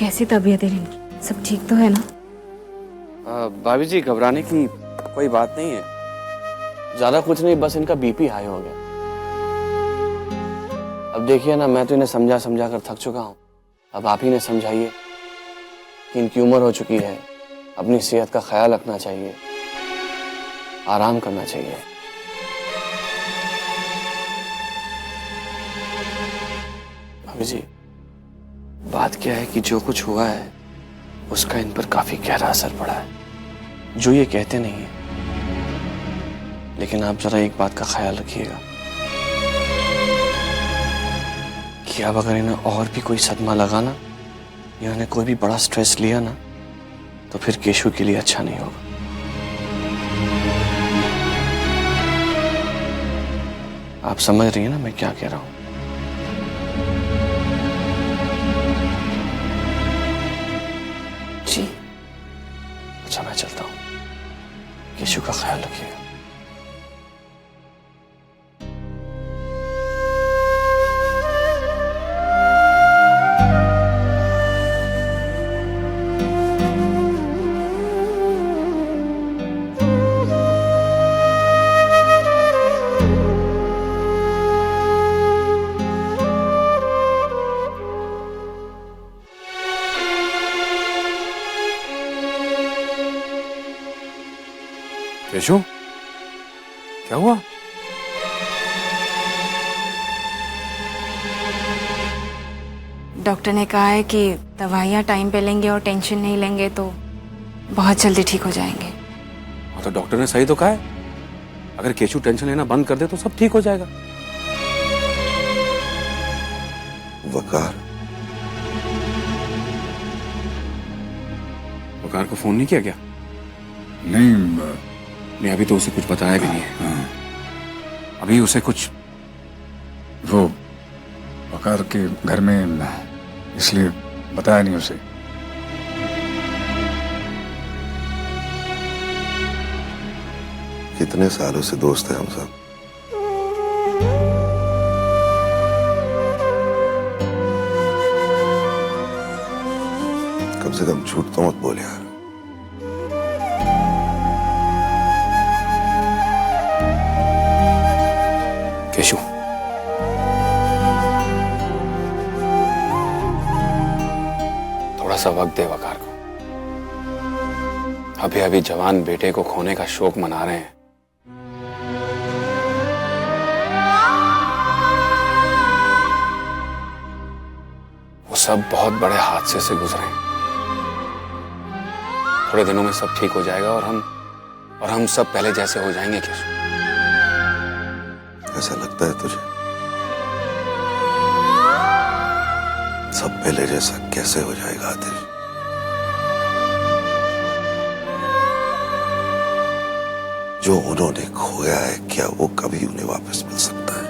कैसी तबीयत है इनकी? सब ठीक तो है ना? भाभी जी घबराने की कोई बात नहीं है, ज्यादा कुछ नहीं, बस इनका बीपी हाई हो गया। अब देखिए ना, मैं तो इन्हें समझा समझा कर थक चुका हूँ। अब आप ही ने समझाइए कि इनकी उम्र हो चुकी है, अपनी सेहत का ख्याल रखना चाहिए, आराम करना चाहिए। भाभी जी बात क्या है कि जो कुछ हुआ है उसका इन पर काफी गहरा असर पड़ा है, जो ये कहते नहीं है। लेकिन आप जरा एक बात का ख्याल रखिएगा कि अब अगर इन्हें और भी कोई सदमा लगा ना, या इन्हें कोई भी बड़ा स्ट्रेस लिया ना, तो फिर केशु के लिए अच्छा नहीं होगा। आप समझ रही हैं ना मैं क्या कह रहा हूं? जी। अच्छा मैं चलता हूं, केशु का ख्याल रखिएगा। केशु, क्या हुआ? डॉक्टर ने कहा है कि दवाइयाँ टाइम पे लेंगे और टेंशन नहीं लेंगे तो बहुत जल्दी ठीक हो जाएंगे। हाँ तो डॉक्टर ने सही तो कहा है, अगर केशु टेंशन लेना बंद कर दे तो सब ठीक हो जाएगा। वकार, वकार को फोन नहीं किया क्या? नहीं, अभी तो उसे कुछ बताया भी नहीं है। अभी उसे कुछ, वो वकार के घर में, इसलिए बताया नहीं उसे। कितने सालों से दोस्त हैं हम सब। कम से कम झूठ तो मत बोल यार। केशु, थोड़ा सा वक्त दे वकार को। अभी अभी जवान बेटे को खोने का शोक मना रहे हैं। वो सब बहुत बड़े हादसे से गुजरे हैं। थोड़े दिनों में सब ठीक हो जाएगा और हम सब पहले जैसे हो जाएंगे। केशु, ऐसा लगता है तुझे? सब पहले जैसा कैसे हो जाएगा आदिल? जो उन्होंने खोया है, क्या वो कभी उन्हें वापस मिल सकता है?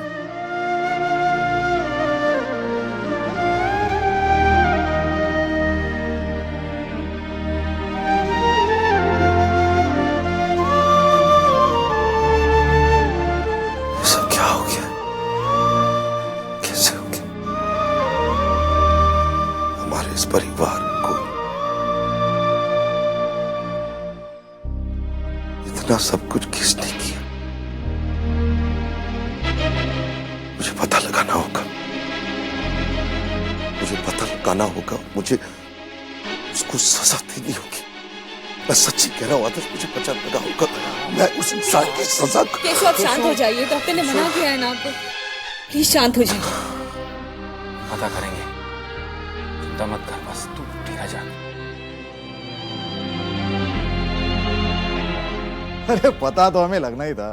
इस परिवार को इतना सब कुछ किसने किया? मुझे पता लगाना होगा, मुझे उसको सजा देनी होगी। मैं सच्ची कह रहा हूं आदर्श, मुझे पता लगा होगा, मैं उस इंसान की सजा। केशु आप शांत हो जाइए, डॉक्टर ने मना किया है ना आपको, प्लीज शांत हो जाइए। पता करेंगे, चिंता मत कर, बस तू ठीक जा। अरे पता तो हमें लगना ही था,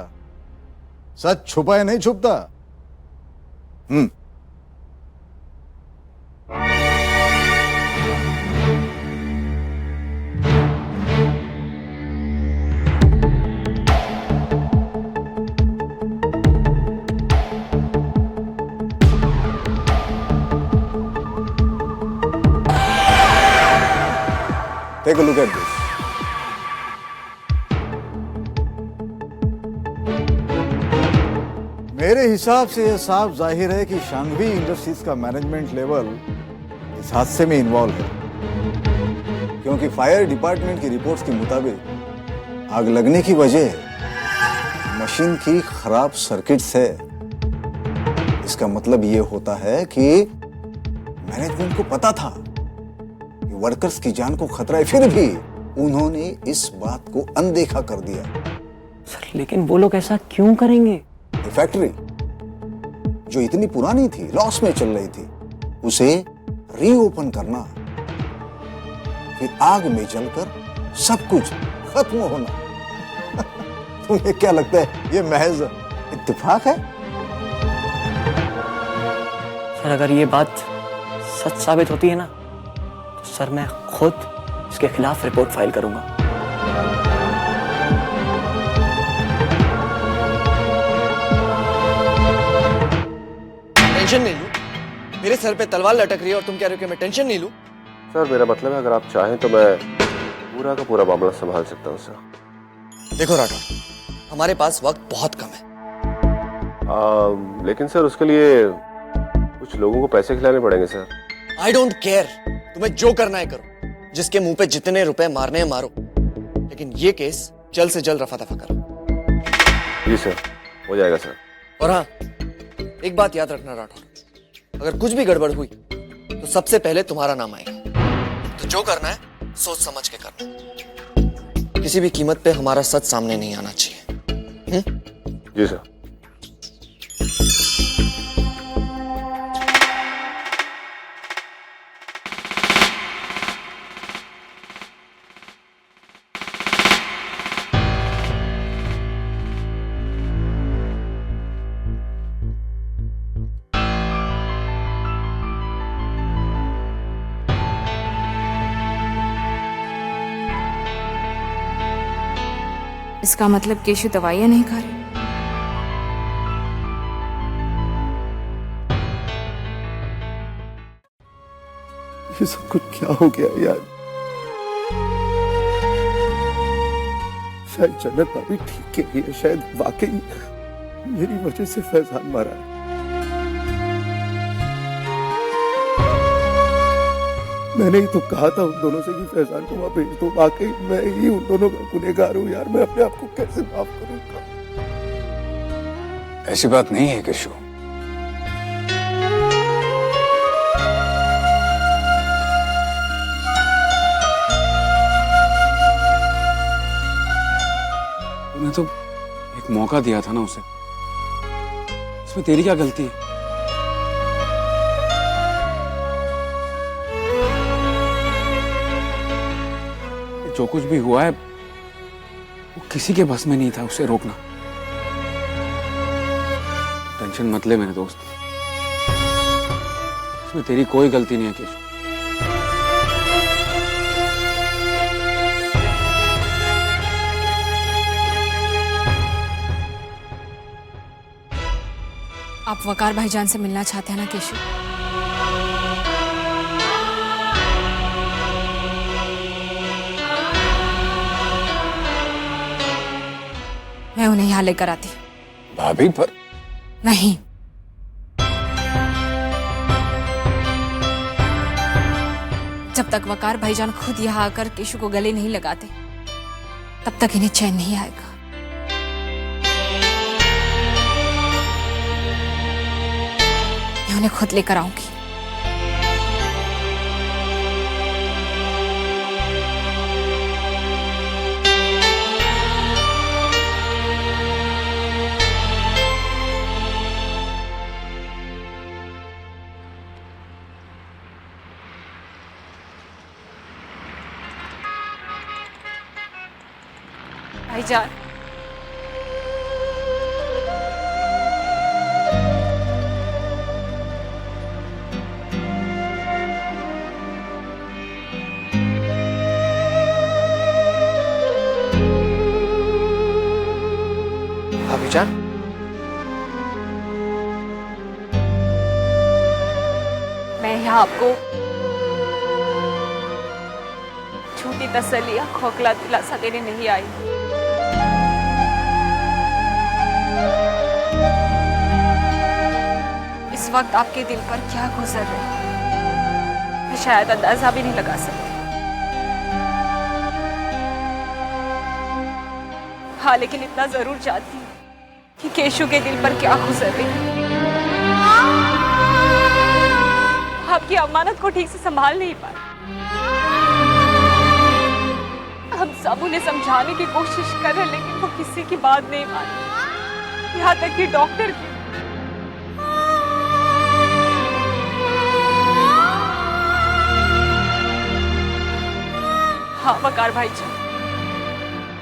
सच छुपाए नहीं छुपता। Take a look at this. मेरे हिसाब से यह साफ जाहिर है कि शांघवी इंडस्ट्रीज का मैनेजमेंट लेवल इस हादसे में इन्वॉल्व है। क्योंकि फायर डिपार्टमेंट की रिपोर्ट्स के मुताबिक आग लगने की वजह मशीन की खराब सर्किट्स है। इसका मतलब ये होता है कि मैनेजमेंट को पता था कि वर्कर्स की जान को खतरा है, फिर भी उन्होंने इस बात को अनदेखा कर दिया। सर लेकिन वो लोग ऐसा क्यों करेंगे? ये फैक्ट्री जो इतनी पुरानी थी, लॉस में चल रही थी, उसे रीओपन करना, फिर आग में जलकर सब कुछ खत्म होना। तुम्हें क्या लगता है ये महज इत्तेफाक है? सर अगर ये बात सच साबित होती है ना, तो सर मैं खुद इसके खिलाफ रिपोर्ट फाइल करूंगा। टेंशन नहीं लूं? मेरे सर पे तलवार लटक रही है और तुम कह रहे हो कि मैं टेंशन नहीं लूं? सर मेरा मतलब है अगर आप चाहें तो मैं पूरा का पूरा मामला संभाल सकता हूँ सर। देखो राठौर, हमारे पास वक्त बहुत कम है। लेकिन सर उसके लिए कुछ लोगों को पैसे खिलाने पड़ेंगे सर। आई डोंट केयर, तुम्हें जो करना है करो, जिसके मुंह पे जितने रुपए मारने हैं मारो, लेकिन ये केस जल्द से जल्द रफा दफा करो। जी सर, हो जाएगा सर। और हाँ, एक बात याद रखना राठौर, अगर कुछ भी गड़बड़ हुई तो सबसे पहले तुम्हारा नाम आएगा। तो जो करना है सोच समझ के करना, किसी भी कीमत पे हमारा सच सामने नहीं आना चाहिए। जी सर। इसका मतलब केशु दवाइयां नहीं खा रही। ये सब कुछ क्या हो गया यार? शायद जन्नत भाभी ठीक कह रही है, शायद वाकई मेरी वजह से फैजान मारा है। मैंने ही तो कहा था उन दोनों से कि फैजान को वहां भेज दो। वाकई मैं ही उन दोनों का गुनहगार हूं यार। मैं अपने आप को कैसे माफ करूंगा? ऐसी बात नहीं है केशु। तूने तो एक मौका दिया था ना उसे, इसमें तेरी क्या गलती है? जो कुछ भी हुआ है वो किसी के बस में नहीं था उसे रोकना। टेंशन मत ले मेरे दोस्त, इसमें तेरी कोई गलती नहीं है केशव। आप वकार भाईजान से मिलना चाहते हैं ना केशु? मैं उन्हें यहां लेकर आती। भाभी पर नहीं, जब तक वकार भाईजान खुद यहां आकर केशु को गले नहीं लगाते तब तक इन्हें चैन नहीं आएगा। मैं उन्हें खुद लेकर आऊंगी। भाईजान, भाभीजान, मैं यहाँ आपको झूठी तसल्ली या खोखला दिलासा देने नहीं आई। इस वक्त आपके दिल पर क्या गुजर रहा है मैं शायद अंदाजा भी नहीं लगा सकती। हाँ, लेकिन इतना जरूर जानती हूँ कि केशु के दिल पर क्या गुजर रही है। आपकी अमानत को ठीक से संभाल नहीं पाए। हम सब उन्हें समझाने की कोशिश कर रहे, लेकिन वो किसी की बात नहीं मानी, यहाँ तक कि डॉक्टर भी। हाँ वकार भाईजान,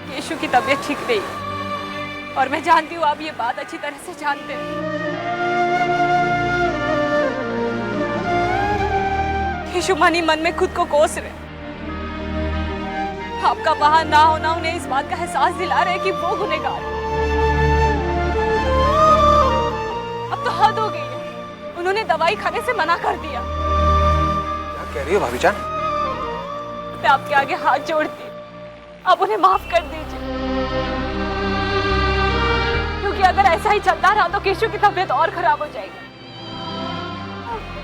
केशु की तबीयत ठीक नहीं है और मैं जानती हूँ आप ये बात अच्छी तरह से जानते हैं। केशु मन ही मन में खुद को कोस रहे। आपका वहां ना होना उन्हें इस बात का एहसास दिला रहे कि वो गुनहगार है। अब तो हद हो गई है, उन्होंने दवाई खाने से मना कर दिया। क्या कह रही हो भाभी जान? मैं आपके आगे हाथ जोड़ती हूँ, आप उन्हें माफ कर दीजिए, क्योंकि अगर ऐसा ही चलता रहा तो केशु की तबीयत और खराब हो जाएगी।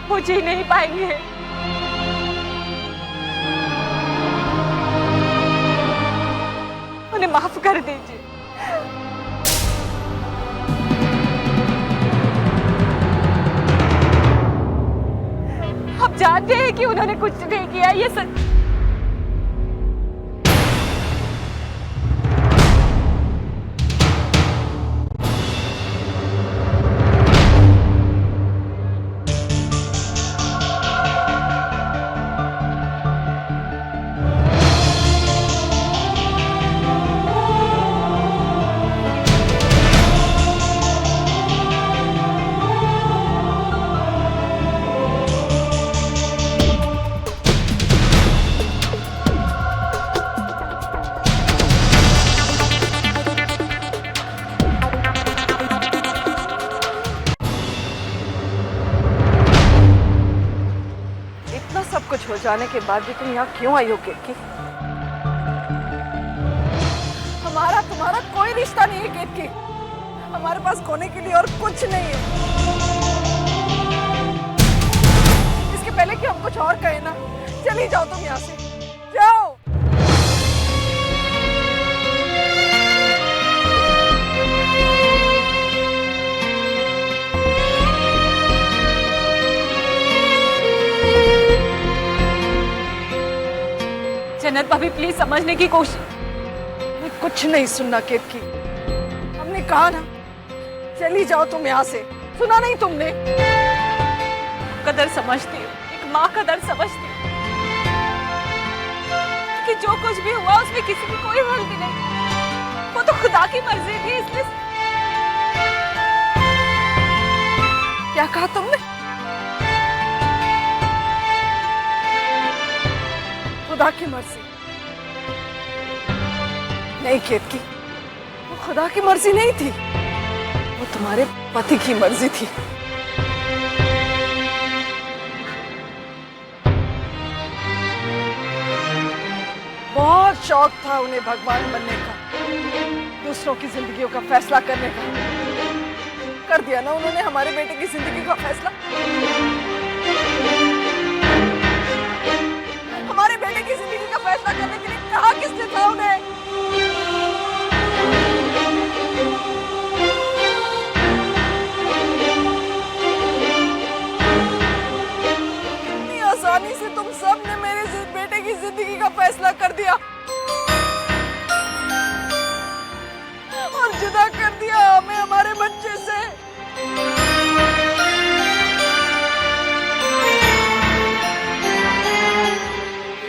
वो जी नहीं पाएंगे। उन्हें माफ कर दीजिए। आप जानते हैं कि उन्होंने कुछ नहीं किया, ये सच। कुछ हो जाने के बाद भी तुम यहाँ क्यों आई हो केतकी? हमारा तुम्हारा कोई रिश्ता नहीं है केतकी। हमारे पास खोने के लिए और कुछ नहीं है। इसके पहले कि हम कुछ और कहें ना, चली जाओ तुम यहाँ से, जाओ। जन्नत भाभी प्लीज समझने की कोशिश। मैं कुछ नहीं सुनना केतकी, हमने कहा ना चली जाओ तुम यहाँ से, सुना नहीं तुमने? कदर समझती हूँ, एक माँ का दर्द समझती हूँ कि जो कुछ भी हुआ उसमें किसी की कोई गलती नहीं, वो तो खुदा की मर्जी थी। इसलिए क्या कहा तुमने? खुदा की मर्जी नहीं केतकी, वो खुदा की मर्जी नहीं थी, वो तुम्हारे पति की मर्जी थी। बहुत शौक था उन्हें भगवान बनने का, दूसरों की जिंदगियों का फैसला करने का। कर दिया ना उन्होंने हमारे बेटे की जिंदगी का फैसला। हमारे बेटे की जिंदगी का फैसला करने के लिए कहा किसने था उन्हें? कितनी आसानी से तुम सब ने मेरे बेटे की जिंदगी का फैसला कर दिया और जुदा कर दिया हमें हमारे बच्चे से।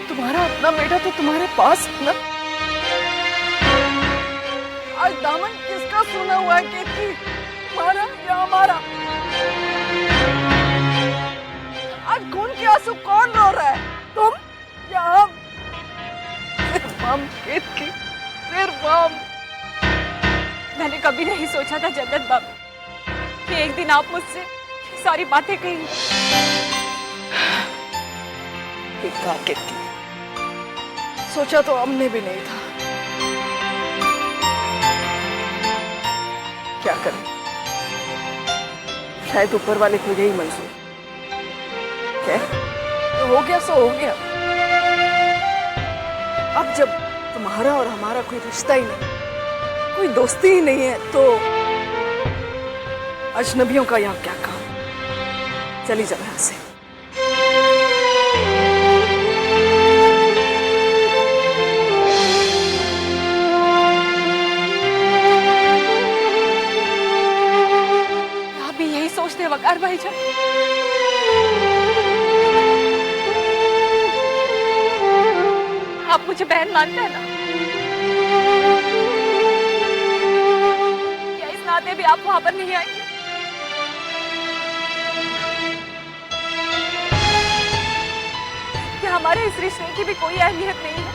तुम्हारा अपना बेटा तो तुम्हारे पास है ना? आज दामन किसका सुना हुआ है केतकी, तुम्हारा या हमारा? आज खून के आंसू कौन रो रहा है, तुम या हम? सिर्फ हम केतकी, सिर्फ हम। मैंने कभी नहीं सोचा था जन्नत बाबू कि एक दिन आप मुझसे सारी बातें कहेंगे। केतकी, सोचा तो हमने भी नहीं था। क्या करें, शायद ऊपर वाले को यही मंजूर। क्या तो हो गया सो हो गया। अब जब तुम्हारा और हमारा कोई रिश्ता ही नहीं, कोई दोस्ती ही नहीं है तो अजनबियों का यहाँ क्या काम? चली जाओ यहाँ से। आप भी यही सोचते हैं वकार भाईजान? आप मुझे बहन मानते हैं ना? क्या इस नाते भी आप वहां पर नहीं आएंगे? क्या हमारे इस रिश्ते की भी कोई अहमियत नहीं है?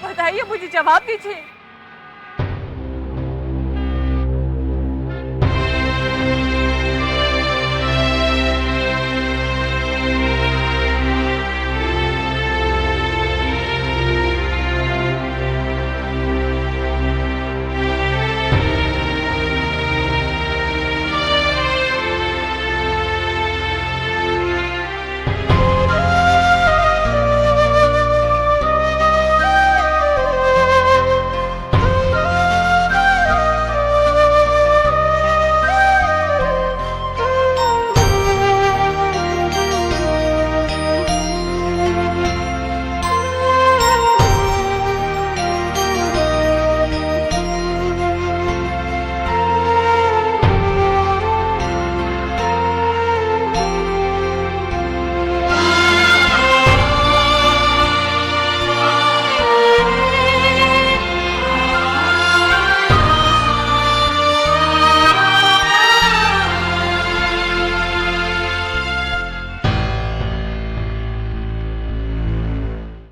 बताइए, मुझे जवाब दीजिए।